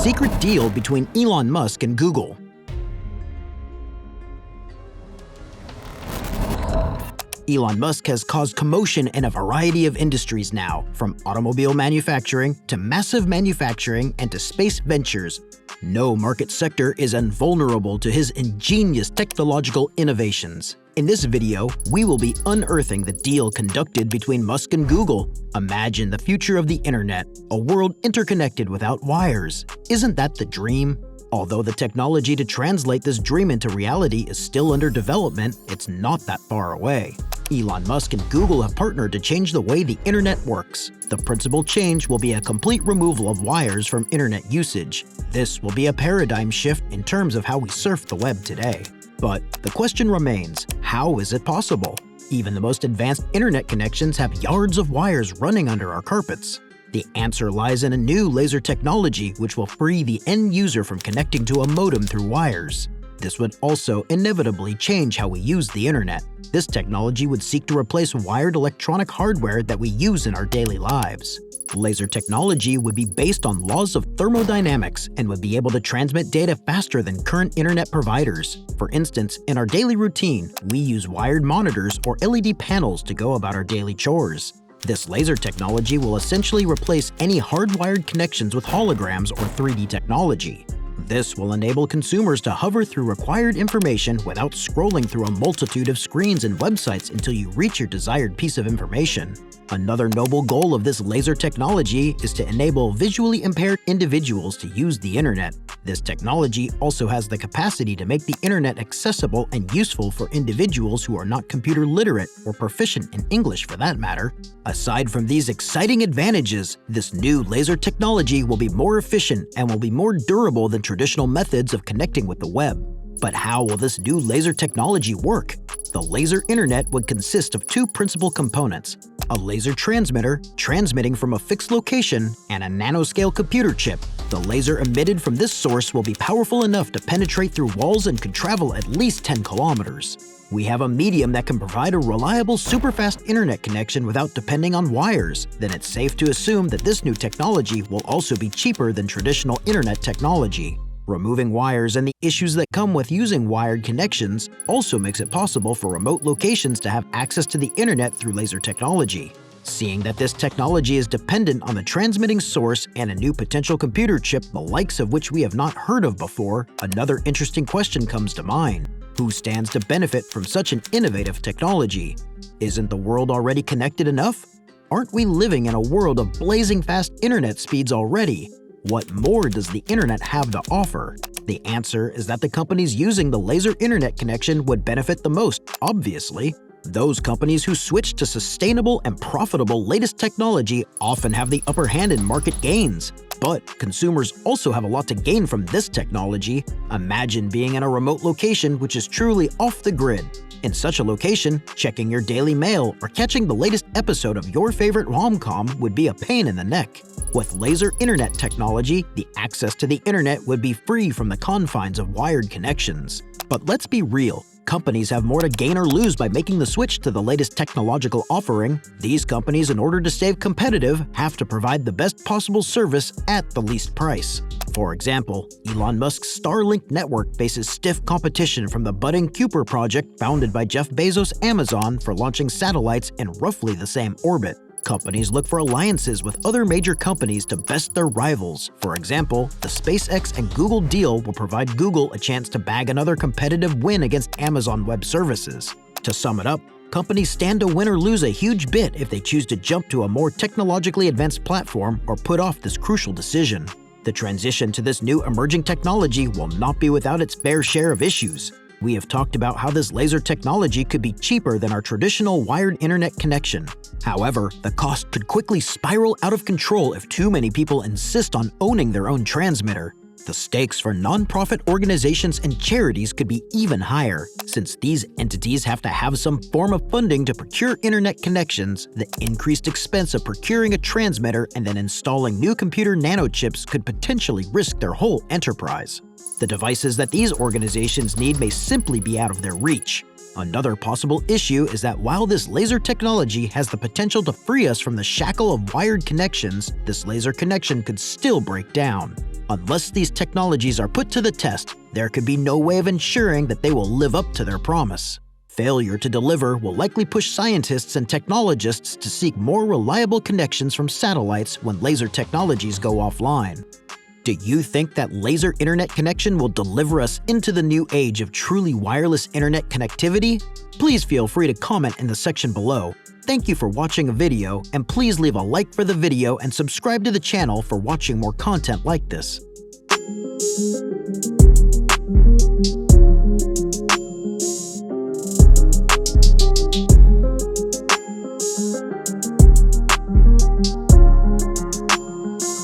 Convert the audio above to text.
secret deal between Elon Musk and Google. Elon Musk has caused commotion in a variety of industries now, from automobile manufacturing to massive manufacturing and to space ventures. No market sector is invulnerable to his ingenious technological innovations. In this video, we will be unearthing the deal conducted between Musk and Google. Imagine the future of the internet, a world interconnected without wires. Isn't that the dream? Although the technology to translate this dream into reality is still under development, it's not that far away. Elon Musk and Google have partnered to change the way the internet works. The principal change will be a complete removal of wires from internet usage. This will be a paradigm shift in terms of how we surf the web today. But the question remains, how is it possible? Even the most advanced internet connections have yards of wires running under our carpets. The answer lies in a new laser technology which will free the end user from connecting to a modem through wires. This would also inevitably change how we use the internet. This technology would seek to replace wired electronic hardware that we use in our daily lives. Laser technology would be based on laws of thermodynamics and would be able to transmit data faster than current internet providers. For instance, in our daily routine, we use wired monitors or LED panels to go about our daily chores. This laser technology will essentially replace any hardwired connections with holograms or 3D technology. This will enable consumers to hover through required information without scrolling through a multitude of screens and websites until you reach your desired piece of information. Another noble goal of this laser technology is to enable visually impaired individuals to use the internet. This technology also has the capacity to make the internet accessible and useful for individuals who are not computer literate or proficient in English for that matter. Aside from these exciting advantages, this new laser technology will be more efficient and will be more durable than traditional methods of connecting with the web. But how will this new laser technology work? The laser internet would consist of two principal components: a laser transmitter transmitting from a fixed location and a nanoscale computer chip. The laser emitted from this source will be powerful enough to penetrate through walls and could travel at least 10 kilometers. We have a medium that can provide a reliable, super-fast internet connection without depending on wires. Then it's safe to assume that this new technology will also be cheaper than traditional internet technology. Removing wires and the issues that come with using wired connections also makes it possible for remote locations to have access to the internet through laser technology. Seeing that this technology is dependent on the transmitting source and a new potential computer chip the likes of which we have not heard of before, another interesting question comes to mind. Who stands to benefit from such an innovative technology? Isn't the world already connected enough? Aren't we living in a world of blazing fast internet speeds already? What more does the internet have to offer? The answer is that the companies using the laser internet connection would benefit the most, obviously. Those companies who switch to sustainable and profitable latest technology often have the upper hand in market gains. But consumers also have a lot to gain from this technology. Imagine being in a remote location which is truly off the grid. In such a location, checking your daily mail or catching the latest episode of your favorite rom-com would be a pain in the neck. With laser internet technology, the access to the internet would be free from the confines of wired connections. But let's be real. Companies have more to gain or lose by making the switch to the latest technological offering. These companies, in order to stay competitive, have to provide the best possible service at the least price. For example, Elon Musk's Starlink network faces stiff competition from the budding Kuiper project founded by Jeff Bezos' Amazon for launching satellites in roughly the same orbit. Companies look for alliances with other major companies to best their rivals. For example, the SpaceX and Google deal will provide Google a chance to bag another competitive win against Amazon Web Services. To sum it up, companies stand to win or lose a huge bit if they choose to jump to a more technologically advanced platform or put off this crucial decision. The transition to this new emerging technology will not be without its fair share of issues. We have talked about how this laser technology could be cheaper than our traditional wired internet connection. However, the cost could quickly spiral out of control if too many people insist on owning their own transmitter. The stakes for nonprofit organizations and charities could be even higher, since these entities have to have some form of funding to procure internet connections. The increased expense of procuring a transmitter and then installing new computer nanochips could potentially risk their whole enterprise. The devices that these organizations need may simply be out of their reach. Another possible issue is that while this laser technology has the potential to free us from the shackle of wired connections, this laser connection could still break down. Unless these technologies are put to the test, there could be no way of ensuring that they will live up to their promise. Failure to deliver will likely push scientists and technologists to seek more reliable connections from satellites when laser technologies go offline. Do you think that laser internet connection will deliver us into the new age of truly wireless internet connectivity? Please feel free to comment in the section below. Thank you for watching a video, and please leave a like for the video and subscribe to the channel for watching more content like this.